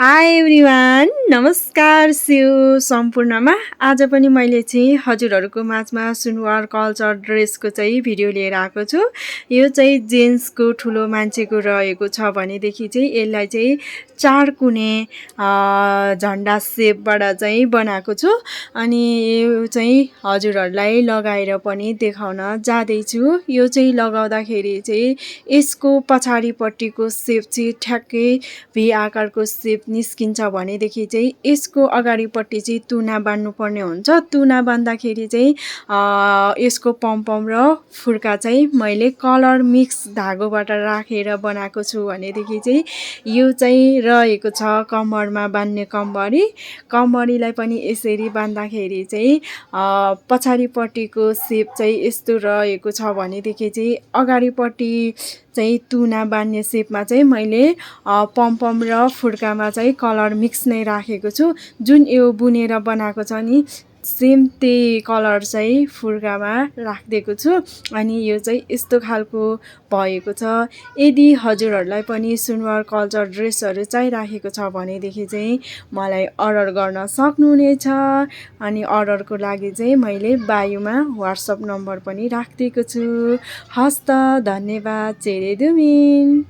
High everyone, नमस्कार सम्पूर्णमा। आज पनि मैले चाहिँ हजुरहरूको माझमा सुनवार कल्चर ड्रेसको चाहिँ भिडियो लिएर आएको छु। यो चाहिँ जेन्ट्सको ठुलो मान्छेको रहेको छ भनेदेखि चाहिँ यसलाई चाहिँ चार कुने झन्डा सेपबाट चाहिँ बनाएको छु। अनि यो चाहिँ हजुरहरूलाई लगाएर पनि देखाउन जाँदैछु। यो चाहिँ लगाउँदाखेरि चाहिँ यसको पछाडिपट्टिको सेप चाहिँ ठ्याक्कै भी आकारको सेप निस्किन्छ भनेदेखि चाहिँ यसको अगाडिपट्टि चाहिँ तुना बान्नुपर्ने हुन्छ। तुना बान्दाखेरि चाहिँ यसको पम्पम र फुर्का चाहिँ मैले कलर मिक्स धागोबाट राखेर बनाएको छु भनेदेखि चाहिँ यो चाहिँ रहेको छ कम्मरमा बान्ने कम्मरीलाई पनि यसरी बान्दाखेरि चाहिँ पछाडिपट्टिको सेप चाहिँ यस्तो रहेको छ भनेदेखि चाहिँ अगाडिपट्टि चाहिँ तुना बान्ने सेपमा चाहिँ मैले पम्पम र फुर्कामा चाहिँ कलर मिक्स नै राखेको छु। जुन यो बुनेर बनाएको छ नि सेम त्यही कलर चाहिँ फुर्कामा राखिदिएको छु। अनि यो चाहिँ यस्तो खालको भएको छ। यदि हजुरहरूलाई पनि सुनवार कल्चर ड्रेसहरू चाहिराखेको छ भनेदेखि चाहिँ मलाई अर्डर गर्न सक्नुहुनेछ। अनि अर्डरको लागि चाहिँ मैले बायोमा व्हाट्सएप नम्बर पनि राखिदिएको छु। हस्त धन्यवाद, चेरे दुमिन।